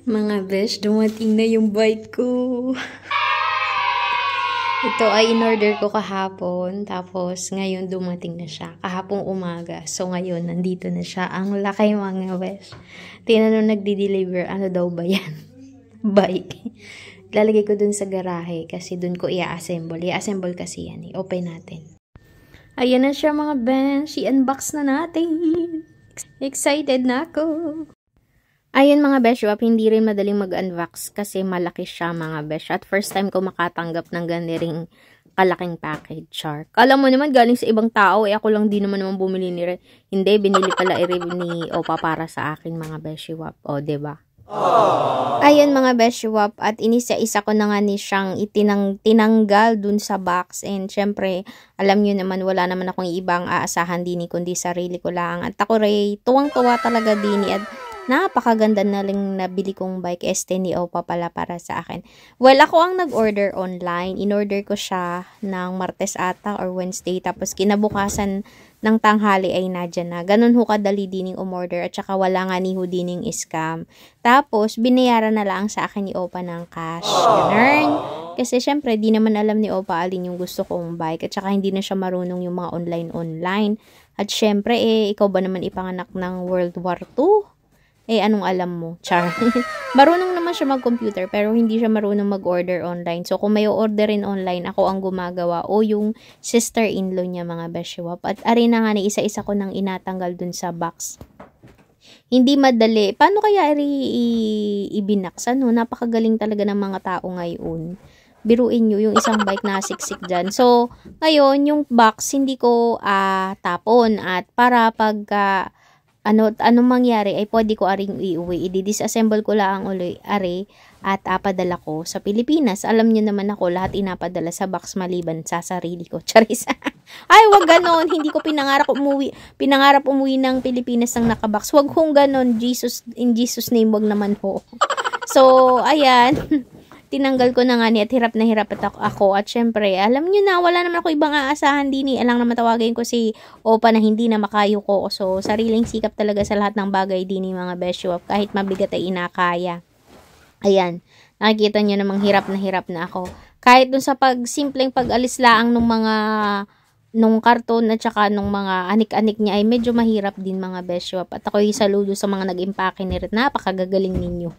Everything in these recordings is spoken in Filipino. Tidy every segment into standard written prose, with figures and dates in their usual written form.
Mga besh, dumating na yung bike ko. Ito ay in-order ko kahapon, tapos ngayon dumating na siya. Kahapong umaga. So ngayon, nandito na siya. Ang laki mga besh. Tingnan nung nagdi-deliver, ano daw ba yan? Bike. Lalagay ko dun sa garahe kasi dun ko i-assemble. I-assemble kasi yan eh. Open natin. Ayan na siya mga besh. I-unbox na natin. Excited na ako. Ayun mga beshwap, hindi rin madaling mag-unbox kasi malaki siya mga besh. At first time ko makatanggap ng ganiring kalaking package, char. Kala mo naman galing sa ibang tao, ako lang di naman bumili ni Ren. Hindi, binili pala ni Opa para sa akin mga beshwap. O, diba? Ayun mga beshwap, at inisa-isa ko na nga ni siyang tinanggal dun sa box. And syempre, alam nyo naman, wala naman akong ibang aasahan din kundi sarili ko lang. At ako rin, tuwang-tuwa talaga din at napakaganda na lang nabili kong bike. Este ni Opa pala para sa akin. Well, ako ang nag-order online. In-order ko siya ng Martes ata or Wednesday. Tapos kinabukasan ng tanghali ay nadyan na. Ganun ho kadali dining umorder. At saka wala nga ni ho dining scam. Tapos, binayaran na lang sa akin ni Opa ng cash. Ganun. Kasi syempre, di naman alam ni Opa alin yung gusto kong bike. At saka hindi na siya marunong yung mga online-online. At syempre, ikaw ba naman ipanganak ng World War II? Anong alam mo? Char. Marunong naman siya mag-computer, pero hindi siya marunong mag-order online. So, kung may orderin online, ako ang gumagawa o yung sister-in-law niya mga beshwap. At arin na nga na isa-isa ko nang inatanggal dun sa box. Hindi madali. Paano kaya ibinaksan? No? Napakagaling talaga ng mga tao ngayon. Biruin nyo yung isang bike na siksik dyan. So, ngayon, yung box, hindi ko tapon. At para pag anong mangyari ay pwede ko aring iuwi. I-disassemble ko lang uli at apadala ko sa Pilipinas. Alam niyo naman ako, lahat inapadala sa box maliban sa sarili ko. Charis. Ay, wag ganon. Hindi ko pinangarap umuwi ng Pilipinas ng nakabox. Wag hong ganon. In Jesus name, wag naman ho. So, ayan. Tinanggal ko na nga at hirap na hirap ako. At syempre, alam nyo na, wala naman ako ibang aasahan din Alang naman tawagin ko si Opa na hindi na makayo ko. So, sariling sikap talaga sa lahat ng bagay din mga beshwap. Kahit mabigat ay inakaya. Ayan. Nakikita nyo namang hirap na ako. Kahit dun sa simpleng pag-alis laang nung karton at saka nung mga anik-anik niya ay medyo mahirap din mga beshwap. At ako'y saludo sa mga nag-impake ni Rit. Napakagagaling ninyo.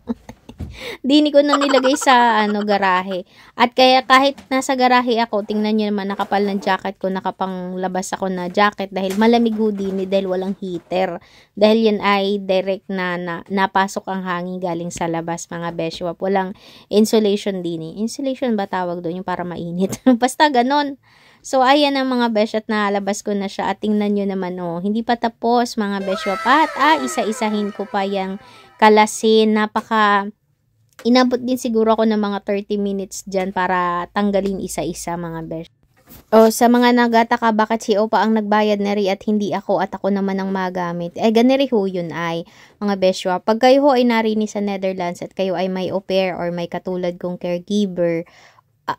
Dini ko na nilagay sa garahe. At kaya kahit nasa garahe ako, tingnan nyo naman nakapal ng jacket ko, nakapanglabas ako na jacket dahil malamig ho din dahil walang heater. Dahil yan ay direct na napasok ang hangin galing sa labas mga beshwap. Walang insulation din Insulation ba tawag doon? Yung para mainit. Basta ganon. So, ayan ang mga besh at nalabas ko na siya. At tingnan nyo naman, hindi pa tapos mga beshwap. At isa-isahin ko pa yung kalasin. Inabot din siguro ako ng mga 30 minutes dyan para tanggalin isa-isa mga besh. Sa mga nagataka bakit si Opa ang nagbayad na rin at hindi ako at ako naman ang magamit. Ganiri ho yun ay mga beshwa. Pag kayo ho ay narini sa Netherlands at kayo ay may au pair or may katulad kong caregiver,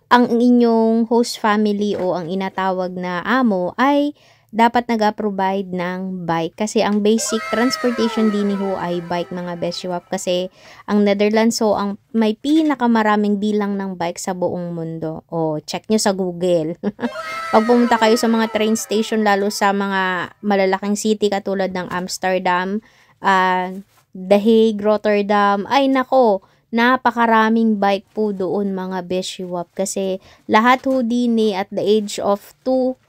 ang inyong host family o ang inatawag na amo ay dapat nag-provide ng bike. Kasi ang basic transportation din ho ay bike mga beshwap. Kasi ang Netherlands ang may pinakamaraming bilang ng bike sa buong mundo. Check nyo sa Google. Pag pumunta kayo sa mga train station, lalo sa mga malalaking city katulad ng Amsterdam, The Hague, Rotterdam, ay nako, napakaraming bike po doon mga beshwap. Kasi lahat ho din at the age of 2,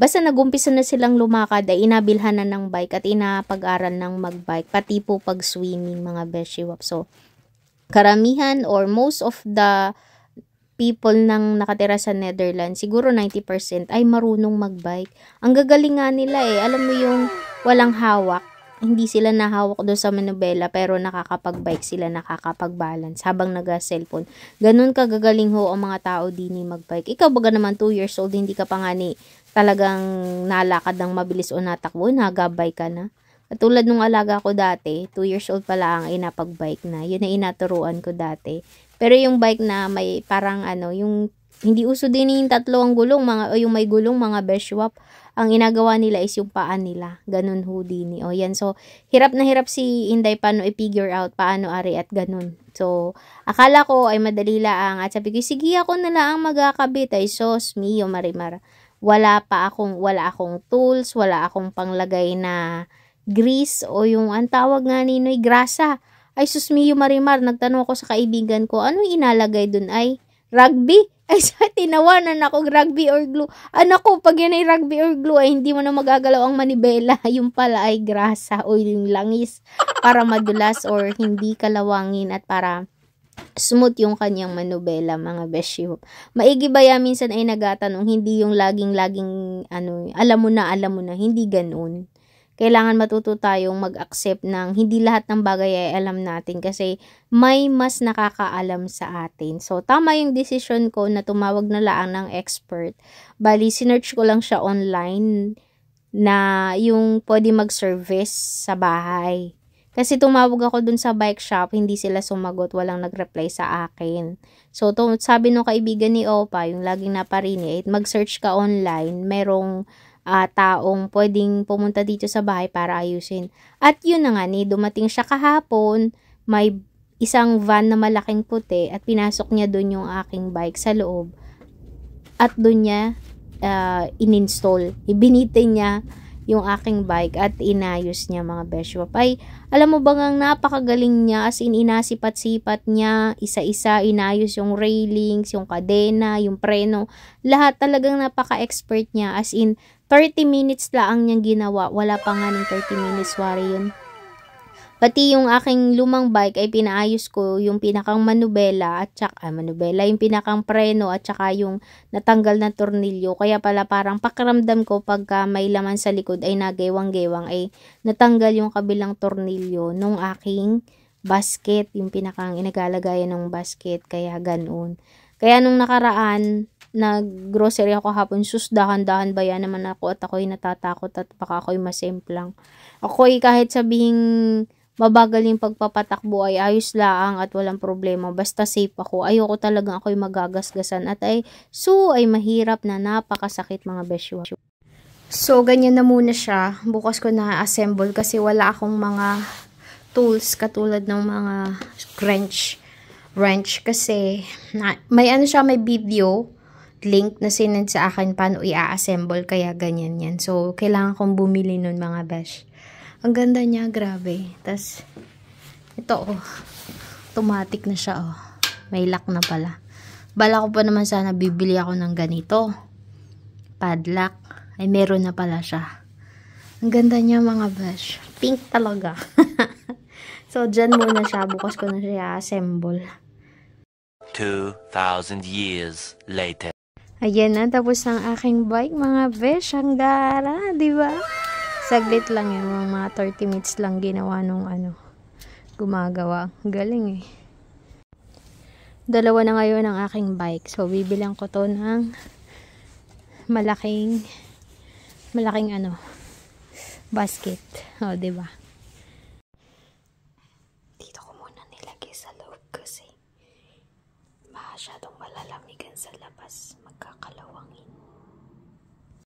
basta nagumpisa na silang lumakad ay inabilhan na ng bike at inapag-aral ng magbike pati po pag swimming mga beshwap. So karamihan or most of the people nang nakatira sa Netherlands, siguro 90% ay marunong magbike. Ang gagaling nga nila alam mo yung walang hawak. Hindi sila nahawak doon sa manubela pero nakakapag-bike sila, nakakapag-balance habang nag-cellphone. Ganun kagagaling ho ang mga tao din mag-bike. Ikaw baga naman 2 years old, hindi ka pa nga talagang nalakad ng mabilis o natakbo, nagabike ka na. Katulad nung alaga ko dati, 2 years old pa lang ay napag-bike na. Yun ay inaturuan ko dati. Pero yung bike na may parang yung hindi uso din yung 3 ang gulong, yung may gulong mga beshwap. ang inagawa nila is yung paa nila. Ganun ho din. O yan. So, hirap na hirap si Inday paano i-figure out paano ari at ganun. So, akala ko ay madali lang. At sabi ko, sige ako na lang magkakabit. Ay sos, mio Marimar. Wala akong tools, wala akong panglagay na grease o yung ang tawag nga ninoy grasa. Ay sus mio Marimar, nagtanong ako sa kaibigan ko, ano inalagay dun ay rugby? Ay sa tinawanan ako, rugby or glue. Anak ko, pag yan ay rugby or glue ay hindi mo na magagalaw ang manibela. Yung pala ay grasa o yung langis para madulas or hindi kalawangin at para smooth yung kanyang manubela, mga besyo. Maigi ba yan minsan ay nagatanong, hindi yung laging alam mo na, hindi ganoon. Kailangan matuto tayong mag-accept ng hindi lahat ng bagay ay alam natin kasi may mas nakakaalam sa atin. So, tama yung decision ko na tumawag na lang ng expert. Bali, sinearch ko lang siya online na yung pwede mag-service sa bahay. Kasi tumawag ako dun sa bike shop, hindi sila sumagot, walang nag-reply sa akin. So, sabi nung kaibigan ni Opa, yung laging naparinate, mag-search ka online, merong taong pwedeng pumunta dito sa bahay para ayusin. At yun na nga ni, dumating siya kahapon, may isang van na malaking puti at pinasok niya dun yung aking bike sa loob. At dun niya in-install. Ibinitin niya yung aking bike at inayos niya, mga besyo. Ay, alam mo ba nga napakagaling niya, as in inasipat-sipat niya, isa-isa inayos yung railings, yung kadena, yung preno, lahat talagang napaka-expert niya, as in 30 minutes lang niyang ginawa, wala pa nga ng 30 minutes, wari yun. Pati yung aking lumang bike ay pinaayos ko yung pinakang manubela at saka yung pinakang preno at saka yung natanggal na tornilyo. Kaya pala parang pakiramdam ko pagka may laman sa likod ay nagewang-gewang ay natanggal yung kabilang tornilyo nung aking basket, yung pinakang inagalagayan ng basket, kaya ganoon. Kaya nung nakaraan, nag-grocery ako hapon, sus, dahan-dahan ba yan naman ako at ako'y natatakot at baka ako'y masemplang. Ako'y kahit sabihing mabagal yung pagpapatakbo ay ayos laang at walang problema. Basta safe ako. Ayoko talagang ako'y magagasgasan at ay mahirap na napakasakit, mga besyo. So, ganyan na muna siya. Bukas ko na-assemble kasi wala akong mga tools katulad ng mga wrench kasi may video link na sinend sa akin paano i-assemble kaya ganyan yan. So, kailangan kong bumili nun, mga besh. Ang ganda niya, grabe. Tas, ito, automatic na siya, May lock na pala. Bala ko pa naman sana bibili ako ng ganito. Padlock. Ay, meron na pala siya. Ang ganda niya, mga besh. Pink talaga. So, dyan muna siya. Bukas ko na siya assemble. 2,000 years later. Ayan na, tapos ang aking bike, mga besh. Ang gara, di ba? Saglit lang yun, mga 30 minutes lang ginawa nung gumagawa. Galing eh. Dalawa na ngayon ang aking bike. So, bibilang ko to ng malaking basket. O, diba? Dito ko muna nilagay sa loob kasi masyadong malalamigan sa labas. Magkakalawangin.